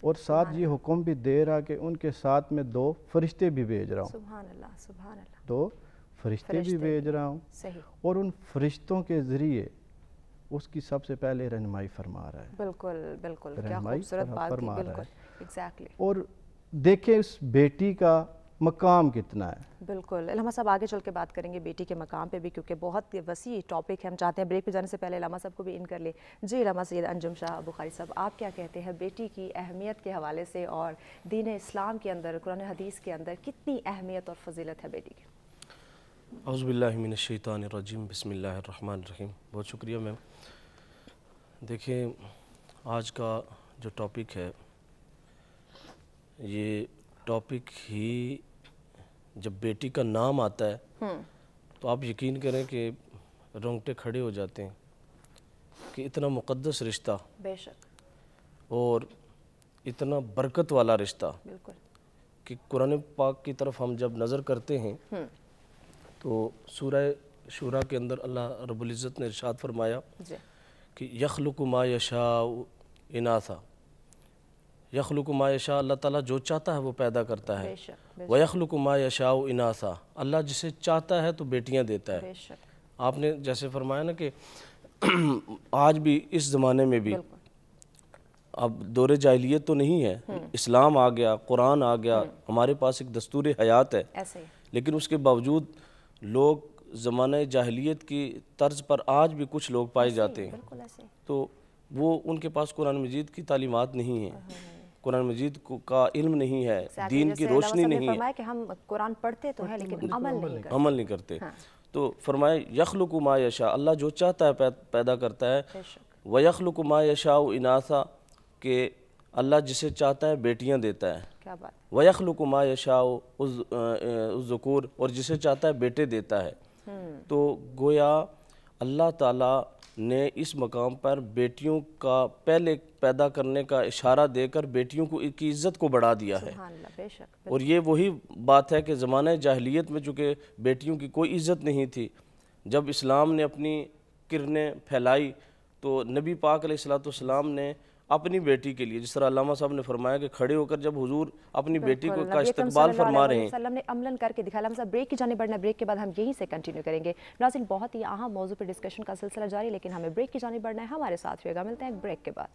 اور ساتھ یہ حکم بھی دے رہا کہ ان کے ساتھ میں 2 فرشتے بھی بھیج رہا ہوں. سبحان اللہ سبحان اللہ. 2 فرشتے بھی بھیج رہا ہوں. اور ان فرشتوں کے ذریعے اس کی سب سے پہلے رہنمائی فرما رہا ہے. بالکل بالکل, کیا خوبصورت بات کی. بالکل ایگزیکٹلی. اور دیکھیں اس بیٹی کا مقام کتنا ہے. بالکل. علامہ صاحب آگے چل کے بات کریں گے بیٹی کے مقام پہ بھی, کیونکہ بہت وسیع ٹاپک ہے. ہم چاہتے ہیں بریک پہ جانے سے پہلے علامہ صاحب کو بھی ان کر لیں. جی علامہ سید انجم شاہ بخاری صاحب, آپ کیا کہتے ہیں بیٹی کی اہمیت کے حوالے سے, اور دین اسلام کے اندر, قرآن حدیث کے اندر کتنی اہمیت اور فضیلت ہے بیٹی کی؟ اعوذ باللہ من الشیطان الرجیم, بسم اللہ الرحمن الرحیم. بہت شکریہ میم. دیکھیں آج کا جو ٹاپک ہے, یہ ٹاپک ہی جب بیٹی کا نام آتا ہے تو آپ یقین کریں کہ رونگٹے کھڑے ہو جاتے ہیں کہ اتنا مقدس رشتہ, بے شک, اور اتنا برکت والا رشتہ, بالکل, کہ قرآن پاک کی طرف ہم جب نظر کرتے ہیں تو سورہ شورا کے اندر اللہ رب العزت نے ارشاد فرمایا کہ یخلق ما یشاء اناثا. یخلق ما یشاء, اللہ تعالیٰ جو چاہتا ہے وہ پیدا کرتا ہے. ویخلق ما یشاء اناثا, اللہ جسے چاہتا ہے تو بیٹیاں دیتا ہے. آپ نے جیسے فرمایا نا کہ آج بھی اس زمانے میں بھی, اب دور جاہلیت تو نہیں ہے, اسلام آ گیا, قرآن آ گیا, ہمارے پاس ایک دستور حیات ہے, لیکن اس کے باوجود لوگ زمانہ جاہلیت کی طرز پر آج بھی کچھ لوگ پائے جاتے ہیں. تو وہ ان کے پاس قرآن مجید کی تعلیمات نہیں ہیں, قرآن مجید کا علم نہیں ہے, دین کی روشنی نہیں ہے, کہ ہم قرآن پڑھتے تو ہیں لیکن عمل نہیں کرتے. تو فرمائے یخلق ما یشاء, اللہ جو چاہتا ہے پیدا کرتا ہے. ویخلق ما یشاء اناثا, کہ اللہ جسے چاہتا ہے بیٹیاں دیتا ہے. ویخلق ما یشاء الذکور, اور جسے چاہتا ہے بیٹے دیتا ہے. تو گویا اللہ تعالیٰ نے اس مقام پر بیٹیوں کا پہلے پیدا کرنے کا اشارہ دے کر بیٹیوں کی عزت کو بڑھا دیا ہے. اور یہ وہی بات ہے کہ زمانہ جاہلیت میں چونکہ بیٹیوں کی کوئی عزت نہیں تھی, جب اسلام نے اپنی کرنیں پھیلائی تو نبی پاک علیہ السلام نے اپنی بیٹی کے لیے, جس طرح علامہ صاحب نے فرمایا کہ کھڑے ہو کر جب حضور اپنی بیٹی کا استقبال فرما رہے ہیں, وسلم نے عملاً کر کے دکھایا. علامہ صاحب بریک کی جانب بڑھنا, بریک کے بعد ہم یہیں سے کنٹینیو کریں گے. ناظرین بہت ہی اہم موضوع پہ ڈسکشن کا سلسلہ جاری, لیکن ہمیں بریک کی جانب بڑھنا ہے. ہمارے ساتھ رہے گا, ملتے ہیں ایک بریک کے بعد.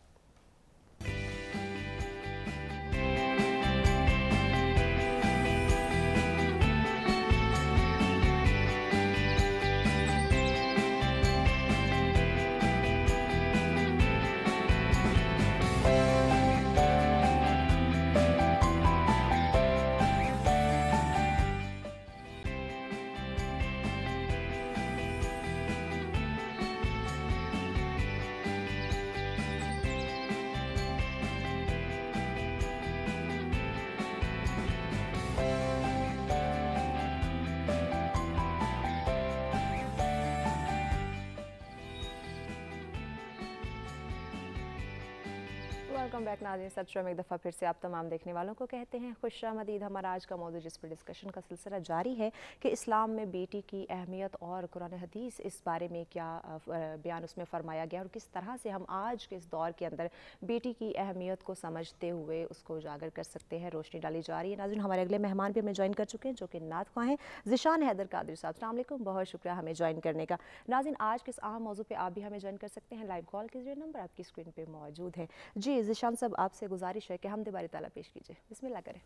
ویلکم بیک ناظرین. سب میں ایک دفعہ پھر سے آپ تمام دیکھنے والوں کو کہتے ہیں خوش آمدید. ہمارا آج کا موضوع جس پر ڈسکشن کا سلسلہ جاری ہے کہ اسلام میں بیٹی کی اہمیت اور قرآن حدیث اس بارے میں کیا بیان اس میں فرمایا گیا, اور کس طرح سے ہم آج کے اس دور کے اندر بیٹی کی اہمیت کو سمجھتے ہوئے اس کو اجاگر کر سکتے ہیں. روشنی ڈالی جا رہی ہے. ناظرین ہمارے اگلے مہمان بھی ہمیں جوائن کر چکے ہیں جو کہ نعت خواہ ہیں, ذیشان حیدر قادری صاحب. السلام علیکم, بہت شکریہ ہمیں جوائن کرنے کا. ناظرین آج کے اس اہم موضوع پہ آپ بھی ہمیں جوائن کر سکتے ہیں. لائیو کال کیجیے, نمبر آپ کی اسکرین پہ موجود ہے. جی ذیشان صاحب, آپ سے گزارش ہے کہ حمد باری تعالیٰ پیش کیجیے. بسم اللہ کریں.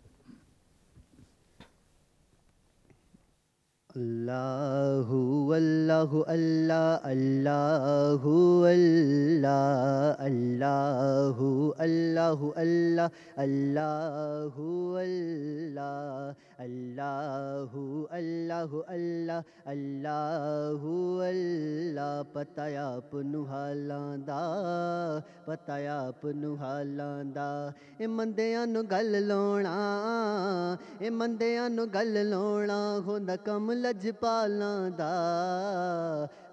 اللہ اللہ اللہ اللہ اللہ اللہ اللہ اللہ اللہ اللہ اللہ اللہ اللہ اللہ پتہ آپ نو حالاں دا, پتہ آپ نو حالاں دا. اے مندیاں نو گل لاونا, اے مندیاں نو گل لاونا ہوندا کم لجپالاں دا.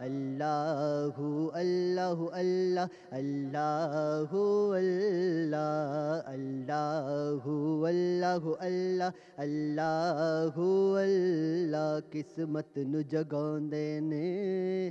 اللہ اللہ اللہ اللہ اللہ اللہ اللہ اللہ اللہ اللہ قسمت نو جگاندے نے,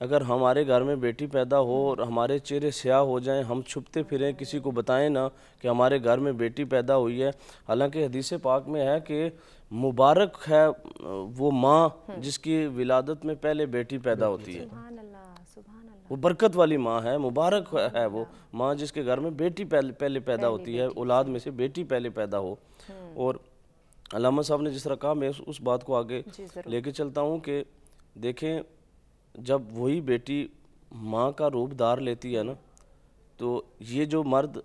اگر ہمارے گھر میں بیٹی پیدا ہو اور ہمارے چہرے سیاہ ہو جائیں، ہم چھپتے پھریں، کسی کو بتائیں نہ کہ ہمارے گھر میں بیٹی پیدا ہوئی ہے، حالانکہ حدیث پاک میں ہے کہ مبارک ہے وہ ماں جس کی ولادت میں پہلے بیٹی پیدا ہوتی ہے، سبحان اللہ، سبحان اللہ، وہ برکت والی ماں ہے، مبارک ہے وہ ماں جس کے گھر میں بیٹی پہلے پیدا ہوتی ہے، اولاد میں سے بیٹی پہلے پیدا ہو۔ اور علامہ صاحب نے جس طرح کہا، میں اس بات کو آگے لے کے چلتا ہوں کہ دیکھیں جب وہی بیٹی ماں کا روپ دار لیتی ہے نا، تو یہ جو مرد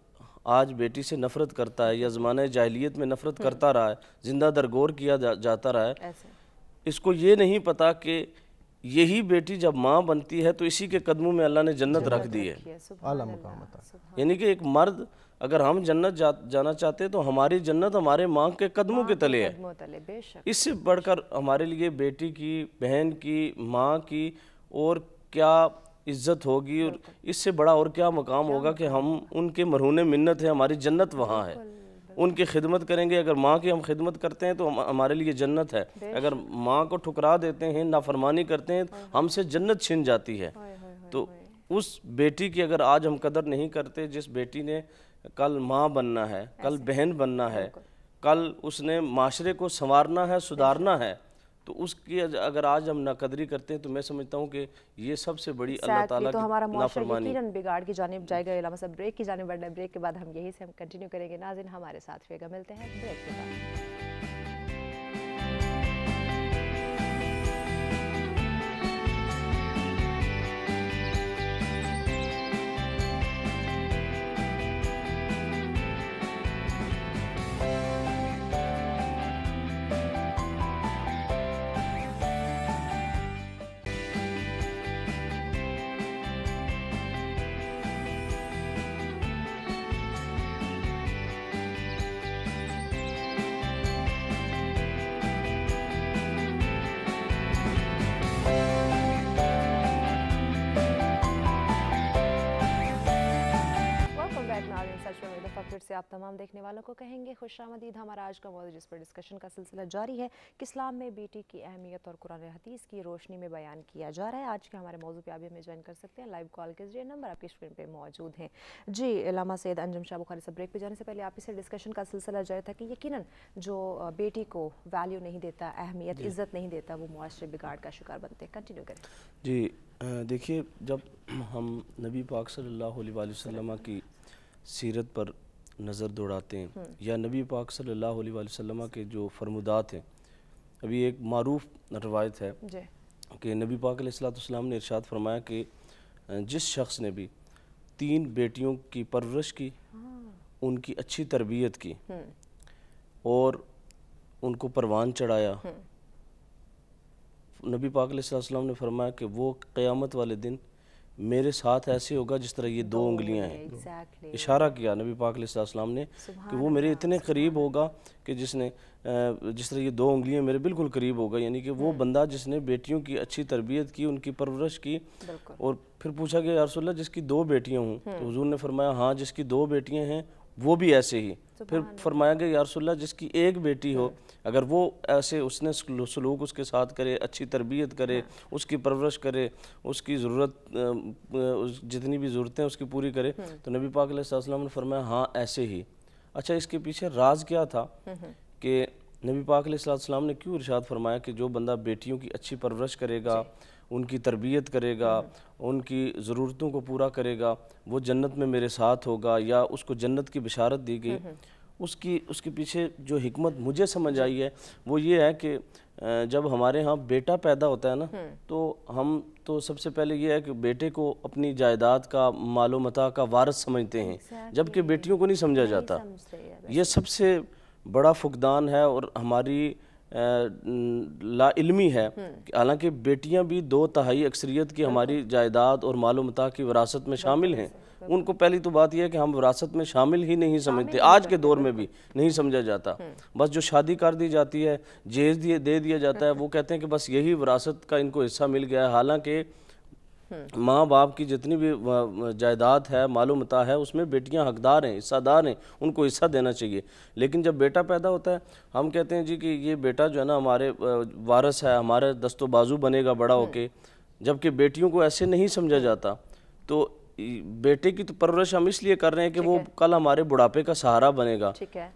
آج بیٹی سے نفرت کرتا ہے یا زمانہ جاہلیت میں نفرت کرتا رہا ہے، زندہ درگور کیا جاتا رہا ہے، اس کو یہ نہیں پتا کہ یہی بیٹی جب ماں بنتی ہے تو اسی کے قدموں میں اللہ نے جنت رکھ دی ہے۔ اعلیٰ مقام عطا۔ یعنی کہ ایک مرد اگر ہم جنت جانا چاہتے ہیں تو ہماری جنت ہمارے ماں کے قدموں کے تلے ہے۔ اس سے بڑھ کر ہمارے لیے بیٹی کی، بہن کی، ماں کی اور کیا عزت ہوگی، اور اس سے بڑا اور کیا مقام ہوگا کہ ہم ان کے مرہون منت ہیں، ہماری جنت وہاں ہے، ان کی خدمت کریں گے۔ اگر ماں کی ہم خدمت کرتے ہیں تو ہمارے لیے جنت ہے، اگر ماں کو ٹھکرا دیتے ہیں، نافرمانی کرتے ہیں، ہم سے جنت چھن جاتی ہے۔ تو اس بیٹی کی اگر آج ہم قدر نہیں کرتے، جس بیٹی نے کل ماں بننا ہے، کل بہن بننا ہے، کل اس نے معاشرے کو سنوارنا ہے، سدھارنا ہے، تو اس کی اگر آج ہم ناقدری کرتے ہیں تو میں سمجھتا ہوں کہ یہ سب سے بڑی اللہ تعالیٰ کی تو ہمارا معاشرہ نافرمانی۔ یقیناً بگاڑ کی جانب جائے گا۔ علامہ صاحب بریک کی جانب بڑھنا ہے، بریک کے بعد ہم یہی سے کنٹینیو کریں گے۔ ناظرین ہمارے ساتھ رہے گا، ملتے ہیں بریک کے بعد۔ سے آپ تمام دیکھنے والوں کو کہیں گے خوش آمدید۔ ہمارا آج کا موضوع جس پر ڈسکشن کا سلسلہ جاری ہے کہ اسلام میں بیٹی کی اہمیت اور قرآن حدیث کی روشنی میں بیان کیا جا رہا ہے۔ آج کے ہمارے موضوع پہ آپ ہمیں جوائن کر سکتے ہیں لائیو کال کے ذریعے، نمبر آپ کی اسکرین پہ موجود ہیں۔ جی علامہ سید انجم شاہ بخاری سے بریک پہ جانے سے پہلے آپ سے ڈسکشن کا سلسلہ جاری تھا کہ یقیناً جو بیٹی کو ویلیو نہیں دیتا، اہمیت عزت نہیں دیتا، وہ معاشرے بگاڑ کا شکار بنتے ہیں۔ کنٹینیو کریں۔ جی دیکھیے، جب ہم نبی پاک صلی اللہ علیہ وسلم کی سیرت پر نظر دوڑاتے ہیں یا نبی پاک صلی اللہ علیہ وسلم کے جو فرمودات ہیں، ابھی ایک معروف روایت ہے کہ نبی پاک علیہ السلام نے ارشاد فرمایا کہ جس شخص نے بھی 3 بیٹیوں کی پرورش کی، ان کی اچھی تربیت کی اور ان کو پروان چڑھایا، نبی پاک علیہ السلام نے فرمایا کہ وہ قیامت والے دن میرے ساتھ ایسے ہوگا جس طرح یہ 2 انگلیاں ہیں۔ اشارہ کیا نبی پاک علیہ السلام نے کہ وہ میرے اتنے قریب ہوگا کہ جس طرح یہ 2 انگلیاں میرے بالکل قریب ہوگا، یعنی کہ وہ بندہ جس نے بیٹیوں کی اچھی تربیت کی، ان کی پرورش کی۔ اور پھر پوچھا کہ یا رسول اللہ جس کی 2 بیٹیاں ہوں، تو حضور نے فرمایا ہاں جس کی 2 بیٹیاں ہیں وہ بھی ایسے ہی۔ پھر فرمایا کہ یا رسول اللہ جس کی 1 بیٹی ہو، اگر وہ ایسے اس نے سلوک اس کے ساتھ کرے، اچھی تربیت کرے، اس کی پرورش کرے، اس کی ضرورت جتنی بھی ضرورتیں اس کی پوری کرے، تو نبی پاک علیہ السلام نے فرمایا ہاں ایسے ہی۔ اچھا، اس کے پیچھے راز کیا تھا کہ نبی پاک علیہ السلام نے کیوں ارشاد فرمایا کہ جو بندہ بیٹیوں کی اچھی پرورش کرے گا، ان کی تربیت کرے گا، ان کی ضرورتوں کو پورا کرے گا، وہ جنت میں میرے ساتھ ہوگا، یا اس کو جنت کی بشارت دی گئی؟ اس کے پیچھے جو حکمت مجھے سمجھ آئی ہے وہ یہ ہے کہ جب ہمارے ہاں بیٹا پیدا ہوتا ہے نا، تو ہم تو سب سے پہلے یہ ہے کہ بیٹے کو اپنی جائیداد کا، مال و متاع کا وارث سمجھتے ہیں، جبکہ بیٹیوں کو نہیں سمجھا جاتا۔ یہ سب سے بڑا فقدان ہے اور ہماری لا علمی ہے، حالانکہ بیٹیاں بھی 2/3 اکثریت کی ہماری جائیداد اور مال و متاع کی وراثت میں شامل ہیں۔ ان کو پہلی تو بات یہ ہے کہ ہم وراثت میں شامل ہی نہیں سمجھتے، آج کے دور میں بھی نہیں سمجھا جاتا۔ بس جو شادی کر دی جاتی ہے، جہیز دے دیا جاتا ہے، وہ کہتے ہیں کہ بس یہی وراثت کا ان کو حصہ مل گیا ہے، حالانکہ ماں باپ کی جتنی بھی جائیداد ہے، مال و متاع ہے، اس میں بیٹیاں حقدار ہیں، حصہ دار ہیں، ان کو حصہ دینا چاہیے۔ لیکن جب بیٹا پیدا ہوتا ہے، ہم کہتے ہیں جی کہ یہ بیٹا جو ہے نا ہمارے وارث ہے، ہمارے دست و بازو بنے گا بڑا ہو کے، جبکہ بیٹیوں کو ایسے نہیں سمجھا جاتا. تو بیٹے کی تو پرورش ہم اس لیے کر رہے ہیں کہ وہ کل ہمارے بڑھاپے کا سہارا بنے گا.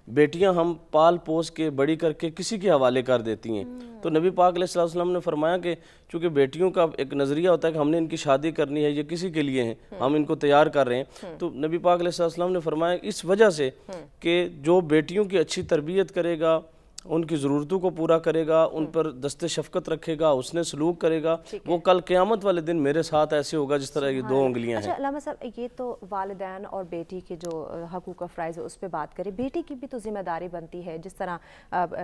بیٹیاں ہم پال پوس کے بڑی کر کے کسی کے حوالے کر دیتی ہیں. تو نبی پاک علیہ الصلوۃ والسلام نے فرمایا کہ چونکہ بیٹیوں کا ایک نظریہ ہوتا ہے کہ ہم نے ان کی شادی کرنی ہے, یہ کسی کے لیے ہیں, ہم ان کو تیار کر رہے ہیں. تو نبی پاک علیہ الصلوۃ والسلام نے فرمایا اس وجہ سے کہ جو بیٹیوں کی اچھی تربیت کرے گا, ان کی ضرورتوں کو پورا کرے گا, ان پر دست شفقت رکھے گا, اس نے سلوک کرے گا, وہ کل قیامت والے دن میرے ساتھ ایسے ہوگا جس طرح یہ 2 انگلیاں ہیں. اچھا علامہ صاحب, یہ تو والدین اور بیٹی کے جو حقوق و فرائض ہے اس پہ بات کریں, بیٹی کی بھی تو ذمہ داری بنتی ہے. جس طرح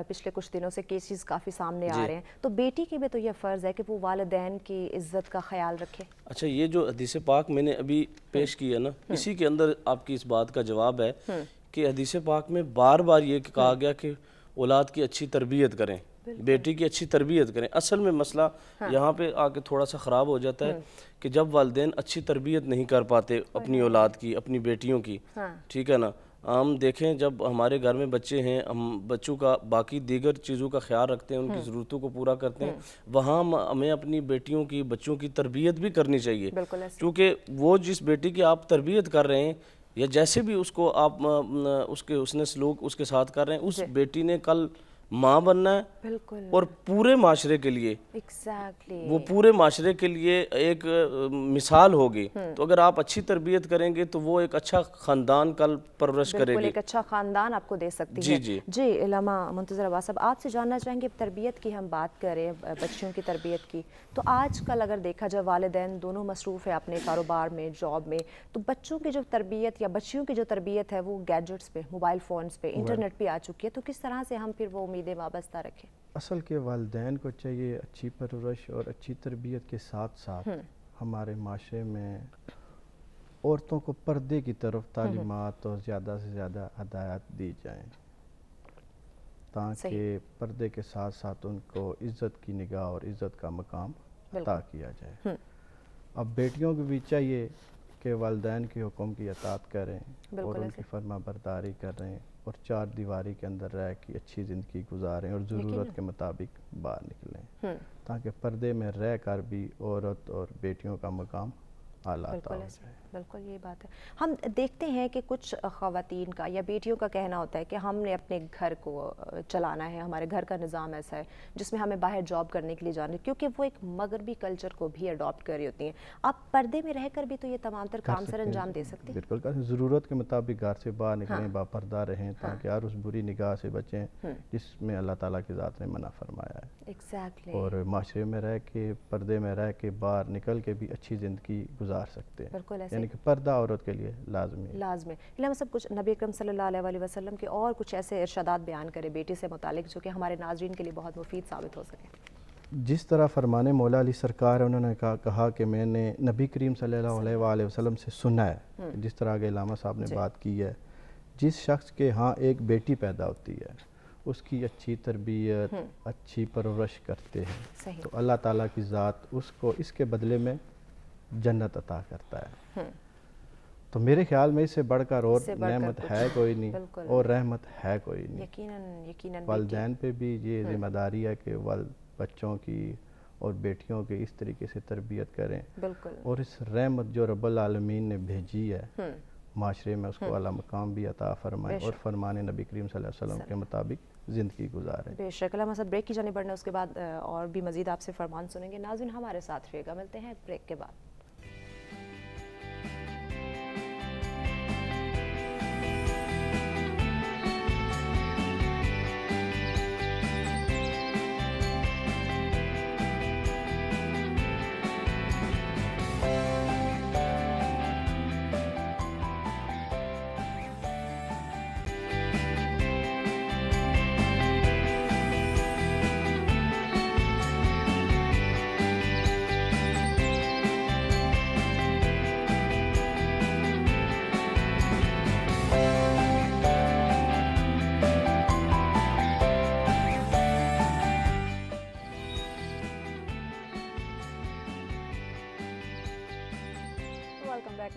پچھلے کچھ دنوں سے کیسز کافی سامنے آ رہے ہیں, تو بیٹی کی بھی تو یہ فرض ہے کہ وہ والدین کی عزت کا خیال رکھے. اچھا, یہ جو حدیث پاک میں نے ابھی پیش کی ہے نا, اسی کے اندر آپ کی اس بات کا جواب ہے کہ حدیث پاک میں بار بار یہ کہا گیا کہ اولاد کی اچھی تربیت کریں, بیٹی کی اچھی تربیت کریں. اصل میں مسئلہ یہاں پہ آ کے تھوڑا سا خراب ہو جاتا ہے کہ جب والدین اچھی تربیت نہیں کر پاتے اپنی اولاد کی, اپنی بیٹیوں کی, ٹھیک ہے نا. ہم دیکھیں جب ہمارے گھر میں بچے ہیں, ہم بچوں کا باقی دیگر چیزوں کا خیال رکھتے ہیں, ان کی ضرورتوں کو پورا کرتے ہیں, وہاں ہمیں اپنی بیٹیوں کی, بچوں کی تربیت بھی کرنی چاہیے. کیونکہ وہ جس بیٹی کی آپ تربیت کر رہے ہیں یا جیسے بھی اس کو آپ اس نے سلوک اس کے ساتھ کر رہے ہیں, اس بیٹی نے کل ماں بننا ہے اور پورے معاشرے کے لیے, وہ پورے معاشرے کے لیے ایک مثال ہوگی. تو اگر آپ اچھی تربیت کریں گے تو وہ ایک اچھا خاندان کل پرورش کرے گی, ایک اچھا خاندان آپ کو دے سکتی ہے. جی علامہ منتظر عباس صاحب, آپ سے جاننا چاہیں گے تربیت کی ہم بات کریں, بچیوں کی تربیت کی, تو آج کل اگر دیکھا جائے والدین دونوں مصروف ہیں اپنے کاروبار میں, جاب میں, تو بچوں کی جو تربیت یا بچیوں کی جو تربیت ہے وہ گیجٹس پہ, موبائل فونز پہ, انٹرنیٹ پہ آ چکی ہے. تو کس طرح سے ہم پھر وہ امیدیں وابستہ رکھیں؟ اصل کے والدین کو چاہیے اچھی پرورش اور اچھی تربیت کے ساتھ ساتھ ہمارے معاشرے میں عورتوں کو پردے کی طرف تعلیمات اور زیادہ سے زیادہ ہدایات دی جائیں, تاکہ پردے کے ساتھ ساتھ ان کو عزت کی نگاہ اور عزت کا مقام عطا کیا جائے. اب بیٹیوں کو بھی چاہیے کہ والدین کے حکم کی اطاعت کریں اور ان کی فرما برداری کریں اور 4 دیواری کے اندر رہ کے اچھی زندگی گزاریں اور ضرورت کے مطابق باہر نکلیں, تاکہ پردے میں رہ کر بھی عورت اور بیٹیوں کا مقام اعلیٰ ہو جائے. بالکل یہی بات ہے. ہم دیکھتے ہیں کہ کچھ خواتین کا یا بیٹیوں کا کہنا ہوتا ہے کہ ہم نے اپنے گھر کو چلانا ہے, ہمارے گھر کا نظام ایسا ہے جس میں ہمیں باہر جاب کرنے کے لیے جانا ہے, کیونکہ وہ ایک مغربی کلچر کو بھی اڈاپٹ کر رہی ہوتی ہیں. آپ پردے میں رہ کر بھی تو یہ تمام تر کام سر انجام دے سکتے ہیں. بالکل, ضرورت کے مطابق گھر سے باہر نکلیں, با پردہ رہیں, تاکہ ہر اس بری نگاہ سے بچیں جس میں اللہ تعالیٰ کی ذات نے منع فرمایا ہے. اور معاشرے میں رہ کے, پردے میں رہ کے, باہر نکل کے بھی اچھی زندگی گزار سکتے ہیں. یعنی کہ پردہ عورت کے لیے لازمی ہے. علامہ صاحب, کچھ نبی اکرم صلی اللہ علیہ وسلم کے اور کچھ ایسے ارشادات بیان کرے بیٹی سے متعلق جو کہ ہمارے ناظرین کے لیے بہت مفید ثابت ہو سکے. جس طرح فرمان مولا علی سرکار ہے, انہوں نے کہا کہ میں نے نبی کریم صلی اللہ علیہ وآلہ وسلم سے سنا ہے, جس طرح آگے علامہ صاحب نے بات کی ہے, جس شخص کے ہاں ایک بیٹی پیدا ہوتی ہے اس کی اچھی تربیت, اچھی پرورش کرتے ہیں تو اللہ تعالیٰ کی ذات اس کو اس کے بدلے میں جنت عطا کرتا ہے. تو میرے خیال میں اس سے بڑھ کر اور نعمت ہے کوئی نہیں اور رحمت ہے کوئی نہیں. والدین پہ بھی یہ ذمہ داری ہے کہ بچوں کی اور بیٹیوں کی اس طریقے سے تربیت کریں, اور اس رحمت جو رب العالمین نے بھیجی ہے معاشرے میں اس کو اعلیٰ مقام بھی عطا فرمائے اور فرمان نبی کریم صلی اللہ علیہ وسلم کے مطابق زندگی گزارے. بے شک. علامہ صاحب, بریک کی جانب بڑھنا, اس کے بعد اور بھی مزید آپ سے فرمان سنیں گے. ناظرین ہمارے ساتھ رہیے گا, ملتے ہیں بریک کے بعد.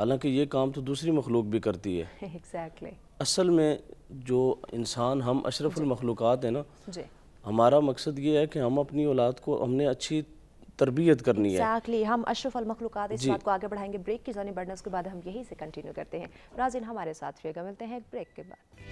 حالانکہ یہ کام تو دوسری مخلوق بھی کرتی ہے. ایگزیکٹلی. اصل میں جو انسان ہم اشرف المخلوقات ہیں نا, جی, ہمارا مقصد یہ ہے کہ ہم اپنی اولاد کو ہم نے اچھی تربیت کرنی ہے. ایگزیکٹلی, ہم اشرف المخلوقات اس بات کو آگے بڑھائیں گے. بریک کی زونی بڑھنے اس کے بعد ہم یہی سے کنٹینیو کرتے ہیں. ناظرین ہمارے ساتھ رہیے گا, ملتے ہیں ایک بریک کے بعد.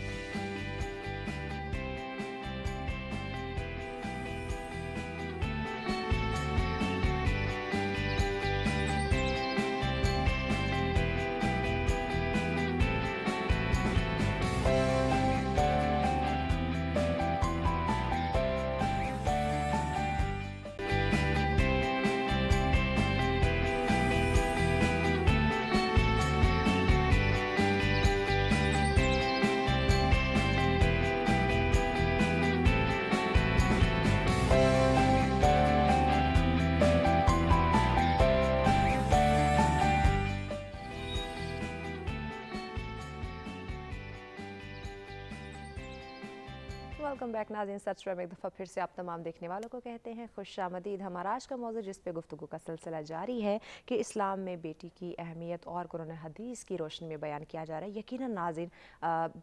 ویلکم بیک ناظرین, سبسکرائب ایک دفعہ پھر سے آپ تمام دیکھنے والوں کو کہتے ہیں خوش آمدید. ہمارا آج کا موضوع جس پہ گفتگو کا سلسلہ جاری ہے کہ اسلام میں بیٹی کی اہمیت اور قرآن حدیث کی روشنی میں بیان کیا جا رہا ہے. یقیناً ناظرین,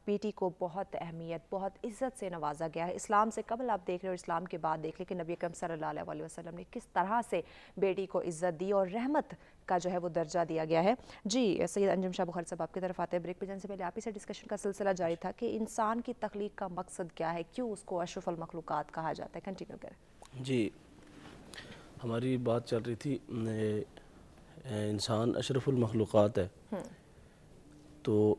بیٹی کو بہت اہمیت, بہت عزت سے نوازا گیا ہے. اسلام سے قبل آپ دیکھ رہے ہو, اسلام کے بعد دیکھ لیں کہ نبی اکرم صلی اللہ علیہ وسلم نے کس طرح سے بیٹی کو عزت دی اور رحمت کا جو ہے وہ درجہ دیا گیا ہے. جی سید انجم شاہ بخاری صاحب آپ کی طرف آتے ہیں. بریک پہ جانے سے پہلے آپ ہی سے ڈسکشن کا سلسلہ جاری تھا کہ انسان کی تخلیق کا مقصد کیا ہے, کیوں اس کو اشرف المخلوقات کہا جاتا ہے. کنٹینیو کریں. جی, ہماری بات چل رہی تھی انسان اشرف المخلوقات ہے, تو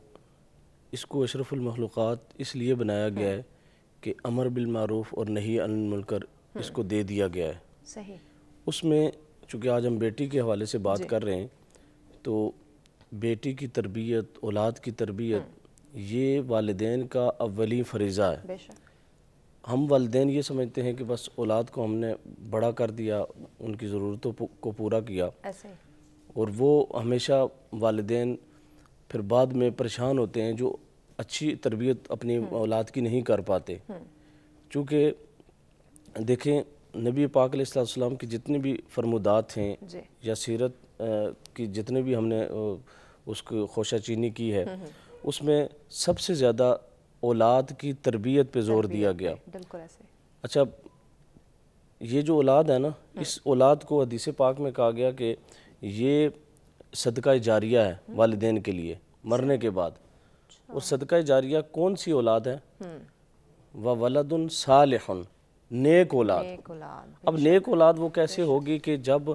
اس کو اشرف المخلوقات اس لیے بنایا گیا ہے کہ امر بالمعروف اور نہی عن المنکر اس کو دے دیا گیا ہے. صحیح. اس میں چونکہ آج ہم بیٹی کے حوالے سے بات کر رہے ہیں, تو بیٹی کی تربیت, اولاد کی تربیت یہ والدین کا اولین فریضہ ہے. بے شک. ہم والدین یہ سمجھتے ہیں کہ بس اولاد کو ہم نے بڑا کر دیا, ان کی ضرورتوں کو پورا کیا, ایسے, اور وہ ہمیشہ والدین پھر بعد میں پریشان ہوتے ہیں جو اچھی تربیت اپنی اولاد کی نہیں کر پاتے. چونکہ دیکھیں نبی پاک علیہ السلام کی جتنے بھی فرمودات ہیں یا سیرت کی جتنے بھی ہم نے اس کو خوشہ چینی کی ہے, اس میں سب سے زیادہ اولاد کی تربیت پہ زور دیا گیا. بالکل ایسے. اچھا, یہ جو اولاد ہے نا, اس اولاد کو حدیث پاک میں کہا گیا کہ یہ صدقہ جاریہ ہے والدین کے لیے مرنے کے بعد. اور صدقہ جاریہ کون سی اولاد ہے؟ وَوَلَدٌ صَالِحٌ, نیک اولاد. اب نیک اولاد وہ کیسے ہوگی کہ جب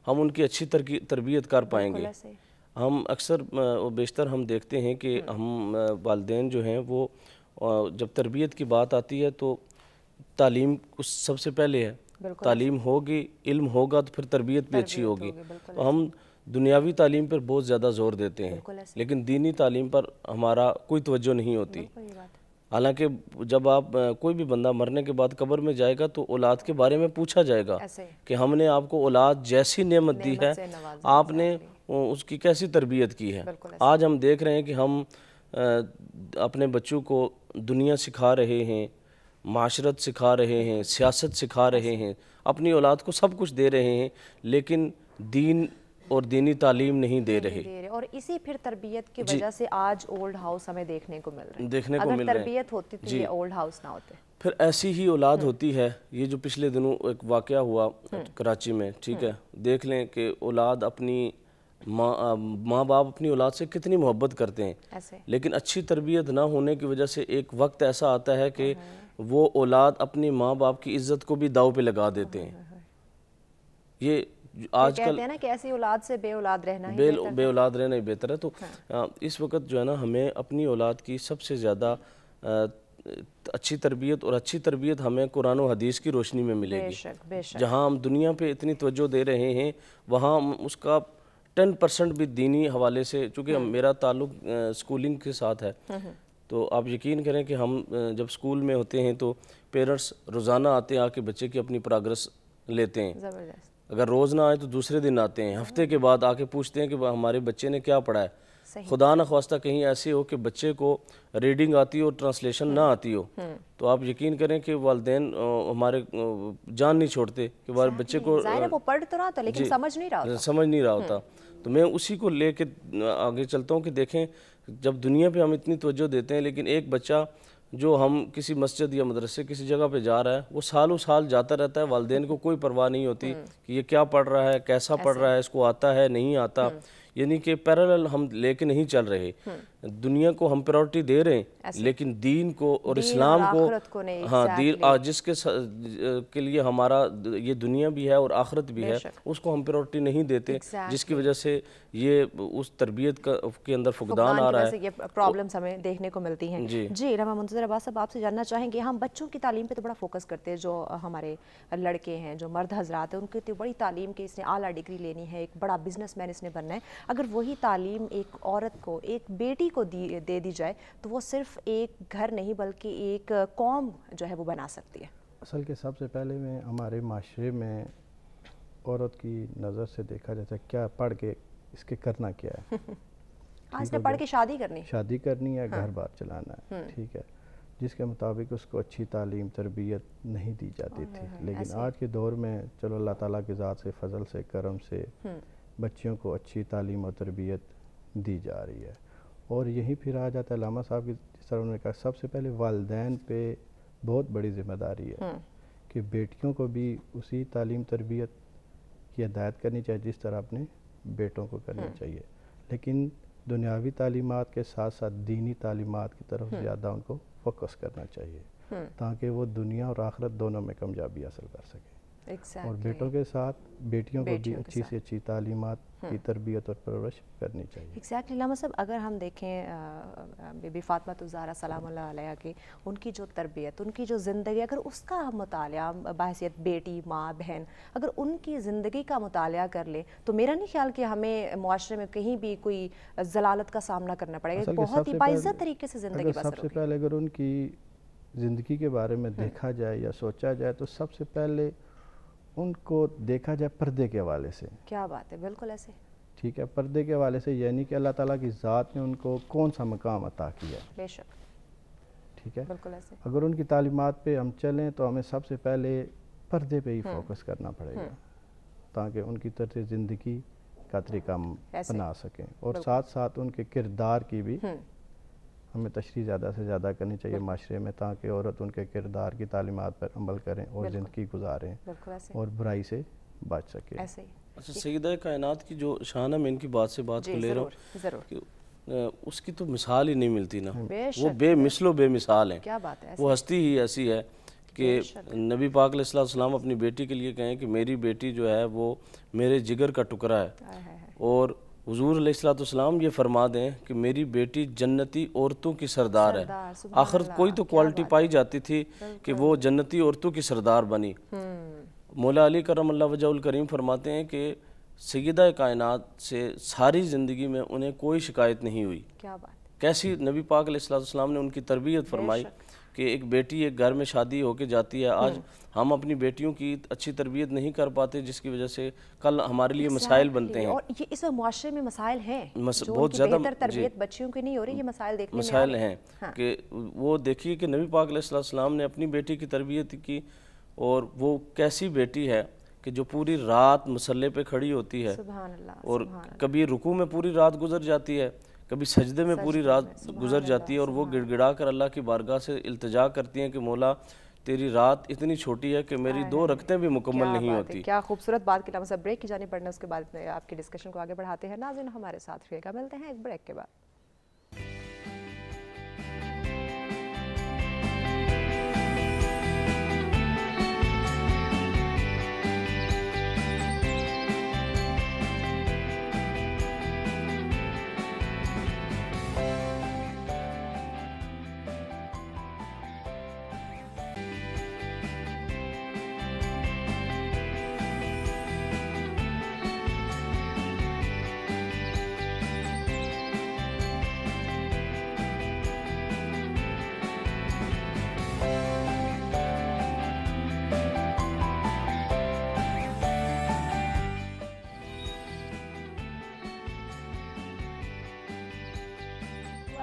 ہم ان کی اچھی تربیت کر پائیں گے. ہم اکثر و بیشتر ہم دیکھتے ہیں کہ ہم والدین جو ہیں وہ جب تربیت کی بات آتی ہے تو تعلیم سب سے پہلے ہے. تعلیم ہوگی, علم ہوگا تو پھر تربیت بھی اچھی ہوگی. تو ہم دنیاوی تعلیم پر بہت زیادہ زور دیتے ہیں, لیکن دینی تعلیم پر ہمارا کوئی توجہ نہیں ہوتی. حالانکہ جب آپ کوئی بھی بندہ مرنے کے بعد قبر میں جائے گا تو اولاد کے بارے میں پوچھا جائے گا کہ ہم نے آپ کو اولاد جیسی نعمت دی ہے, آپ نے اس کی کیسی تربیت کی ہے. آج ہم دیکھ رہے ہیں کہ ہم اپنے بچوں کو دنیا سکھا رہے ہیں, معاشرت سکھا رہے ہیں, سیاست سکھا رہے ہیں, اپنی اولاد کو سب کچھ دے رہے ہیں, لیکن دین اور دینی تعلیم نہیں دے رہے. اور اسی پھر تربیت کی وجہ سے آج اولڈ ہاؤس ہمیں دیکھنے کو مل رہے ہیں. اگر تربیت ہوتی تو یہ اولڈ ہاؤس نہ ہوتے. پھر ایسی ہی اولاد ہوتی ہے. یہ جو پچھلے دنوں ایک واقعہ ہوا کراچی میں, ٹھیک ہے, دیکھ لیں کہ اولاد اپنی ماں باپ اپنی اولاد سے کتنی محبت کرتے ہیں, لیکن اچھی تربیت نہ ہونے کی وجہ سے ایک وقت ایسا آتا ہے کہ وہ اولاد اپنی ماں باپ کی عزت کو بھی داؤ پہ لگا دیتے ہیں. یہ آج کل کہتے ہیں نا کہ ایسی اولاد سے بے اولاد رہنا ہی بہتر ہے. تو اس وقت جو ہے نا ہمیں اپنی اولاد کی سب سے زیادہ اچھی تربیت, اور اچھی تربیت ہمیں قرآن و حدیث کی روشنی میں ملے گی. جہاں ہم دنیا پہ اتنی توجہ دے رہے ہیں وہاں اس کا 10% بھی دینی حوالے سے, چونکہ میرا تعلق سکولنگ کے ساتھ ہے, تو آپ یقین کریں کہ ہم جب سکول میں ہوتے ہیں تو پیرنٹس روزانہ آتے ہیں, آ کے بچے کی اپنی پروگرس لیتے ہیں. اگر روز نہ آئے تو دوسرے دن آتے ہیں, ہفتے کے بعد آ کے پوچھتے ہیں کہ ہمارے بچے نے کیا پڑھا ہے. خدا نخواستہ کہیں ایسے ہو کہ بچے کو ریڈنگ آتی ہو اور ٹرانسلیشن نہ آتی ہو تو آپ یقین کریں کہ والدین ہمارے جان نہیں چھوڑتے کہ ہمارے بچے کو وہ پڑھ تو رہا تھا لیکن سمجھ نہیں رہا ہوتا. تو میں اسی کو لے کے آگے چلتا ہوں کہ دیکھیں جب دنیا پہ ہم اتنی توجہ دیتے ہیں لیکن ایک بچہ جو ہم کسی مسجد یا مدرسے کسی جگہ پہ جا رہا ہے وہ سالوں سال جاتا رہتا ہے, والدین کو کوئی پرواہ نہیں ہوتی کہ یہ کیا پڑھ رہا ہے, کیسا پڑھ رہا ہے, اس کو آتا ہے نہیں آتا, یعنی کہ پیرالل ہم لے کے نہیں چل رہے. دنیا کو ہم پرائورٹی دے رہے ہیں لیکن دین کو اور اسلام کو ہاں دین جس کے لیے ہمارا یہ دنیا بھی ہے اور آخرت بھی ہے اس کو ہم پرائورٹی نہیں دیتے, جس کی وجہ سے یہ اس تربیت کے اندر فقدان آ رہا ہے, یہ پرابلمز ہمیں دیکھنے کو ملتی ہیں. جی علامہ منتظر عباس صاحب آپ سے جاننا چاہیں گے, ہم بچوں کی تعلیم پہ تو بڑا فوکس کرتے ہیں, جو ہمارے لڑکے ہیں جو مرد حضرات ہیں ان کی تو بڑی تعلیم کہ اس نے اعلیٰ ڈگری لینی ہے, ایک بڑا بزنس مین اس نے بننا ہے. اگر وہی تعلیم ایک عورت کو, ایک بیٹی کو دے دی جائے تو وہ صرف ایک گھر نہیں بلکہ ایک قوم جو ہے وہ بنا سکتی ہے. اصل کے سب سے پہلے میں ہمارے معاشرے میں عورت کی نظر سے دیکھا جاتا ہے کیا پڑھ کے اس کے کرنا کیا ہے. آج نے پڑھ کے شادی کرنی ہے, گھر بار چلانا ہے, ٹھیک ہے, جس کے مطابق اس کو اچھی تعلیم تربیت نہیں دی جاتی تھی. لیکن آج کے دور میں چلو اللہ تعالیٰ کی ذات سے فضل سے کرم سے بچیوں کو اچھی تعلیم و تربیت دی جا رہی ہے. اور یہی پھر آ جاتا ہے علامہ صاحب کی جس طرح انہوں نے کہا سب سے پہلے والدین پہ بہت بڑی ذمہ داری ہے کہ بیٹیوں کو بھی اسی تعلیم تربیت کی ہدایت کرنی چاہیے جس طرح اپنے بیٹوں کو کرنی چاہیے. لیکن دنیاوی تعلیمات کے ساتھ ساتھ دینی تعلیمات کی طرف زیادہ ان کو فوکس کرنا چاہیے تاکہ وہ دنیا اور آخرت دونوں میں کامیابی حاصل کر سکیں. اور بیٹوں کے ساتھ بیٹیوں کو بھی اچھی سے اچھی تعلیمات کی تربیت اور پرورش کرنی چاہیے. ایگزیکٹلی علامہ صاحب, اگر ہم دیکھیں بی بی فاطمہ الزہرا سلام اللہ علیہ کی ان کی جو تربیت, ان کی جو زندگی, اگر اس کا ہم مطالعہ بحیثیت بیٹی, ماں, بہن, اگر ان کی زندگی کا مطالعہ کر لیں تو میرا نہیں خیال کہ ہمیں معاشرے میں کہیں بھی کوئی ضلالت کا سامنا کرنا پڑے گا. بہت ہی باعزت طریقے سے زندگی بسر ہوگی. سب سے پہلے اگر ان کی زندگی کے بارے میں دیکھا جائے یا سوچا جائے تو سب سے پہلے ان کو دیکھا جائے پردے کے حوالے سے. کیا بات ہے, بالکل ایسے, ٹھیک ہے, پردے کے حوالے سے یعنی کہ اللہ تعالیٰ کی ذات نے ان کو کون سا مقام عطا کیا ہے. بے شک, ٹھیک ہے, بالکل ایسے. اگر ان کی تعلیمات پہ ہم چلیں تو ہمیں سب سے پہلے پردے پہ ہی فوکس کرنا پڑے گا تاکہ ان کی طرز زندگی کا طریقہ ہم بنا سکیں. اور ساتھ ساتھ ان کے کردار کی بھی ہمیں تشریح زیادہ سے زیادہ کرنی چاہیے معاشرے میں تاکہ عورت ان کے کردار کی تعلیمات پر عمل کریں اور زندگی گزاریں اور برائی سے بچ سکے. اچھا, سیدہ کائنات کی جو شان ہے, میں ان کی بات سے بات کو لے رہا ہوں, اس کی تو مثال ہی نہیں ملتی نا, وہ بے مثل و بے مثال ہیں. وہ ہستی ہی ایسی ہے کہ نبی پاک علیہ السلام اپنی بیٹی کے لیے کہیں کہ میری بیٹی جو ہے وہ میرے جگر کا ٹکڑا ہے, اور حضور علیہ السلام یہ فرما دیں کہ میری بیٹی جنتی عورتوں کی سردار ہے. آخر کوئی تو کوالٹی پائی جاتی تھی کہ وہ جنتی عورتوں کی سردار بنی. مولا علی کرم اللہ وجہ الکریم فرماتے ہیں کہ سیدہ کائنات سے ساری زندگی میں انہیں کوئی شکایت نہیں ہوئی. کیسی نبی پاک علیہ السلام نے ان کی تربیت فرمائی کہ ایک بیٹی ایک گھر میں شادی ہو کے جاتی ہے. آج ہم اپنی بیٹیوں کی اچھی تربیت نہیں کر پاتے جس کی وجہ سے کل ہمارے لیے مسائل بنتے ہیں. اور یہ اس وقت معاشرے میں مسائل ہیں بہت زیادہ, بہتر تربیت بچیوں کی نہیں ہو رہی, یہ مسائل دیکھنے میں مسائل ہیں کہ وہ دیکھیے کہ نبی پاک علیہ السلام نے اپنی بیٹی کی تربیت کی, اور وہ کیسی بیٹی ہے کہ جو پوری رات مصلے پہ کھڑی ہوتی ہے اور کبھی رکوع میں پوری رات گزر جاتی ہے, کبھی سجدے میں پوری رات گزر جاتی ہے, اور وہ گڑ گڑا کر اللہ کی بارگاہ سے التجا کرتی ہیں کہ مولا تیری رات اتنی چھوٹی ہے کہ میری 2 رکعتیں بھی مکمل نہیں ہوتی. کیا خوبصورت بات کی. لمحہ بریک کی جانب بڑھنا, اس کے بعد آپ کی ڈسکشن کو آگے بڑھاتے ہیں. ناظرین ہمارے ساتھ رہیے گا, ملتے ہیں ایک بریک کے بعد.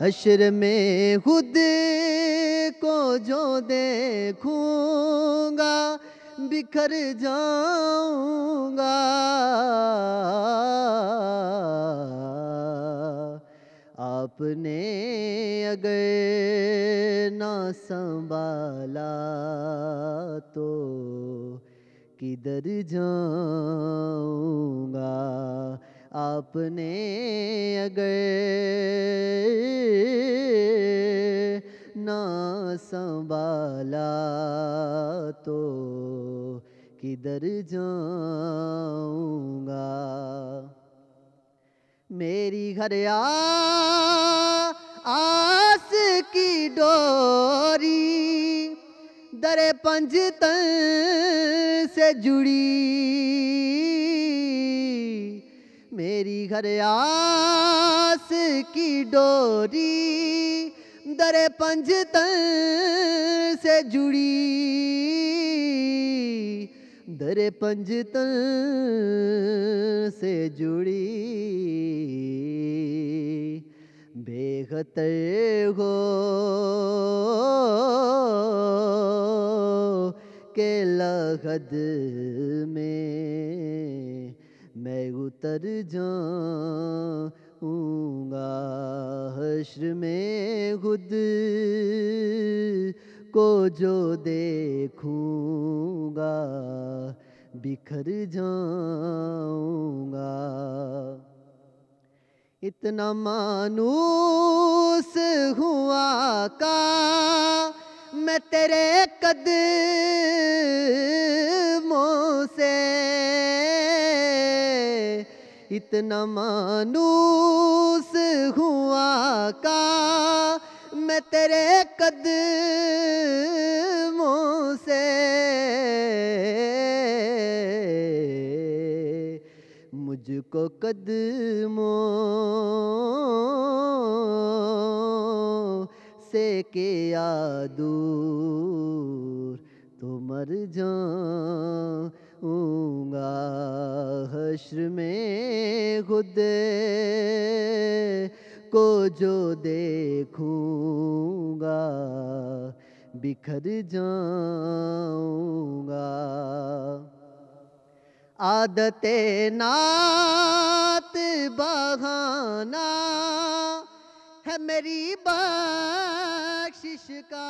حشر میں خود کو جو دیکھوں گا بکھر جاؤں گا آپ نے اگر نہ سنبھالا تو کدھر جاؤں گا آپ نے اگر نہ سنبھالا تو کدھر جاؤں گا میری ہر آس کی ڈوری در پنجتن سے جڑی میری ہر آس کی ڈوری در پنجتن سے جڑی در پنجتن سے جڑی بے خطر ہو کہ لحد میں اتر جاؤں گا حشر میں خود کو جو دیکھوں گا بکھر جاؤں گا اتنا مانوس ہوا کا میں تیرے قدموں سے اتنا مانوس ہوا کا میں تیرے قدموں سے مجھ کو قدموں سے کیا دور تو مر جاؤں گا حشر میں خود کو جو دیکھوں گا بکھر جاؤں گا عادت نعت بہانا ہے میری بخشش کا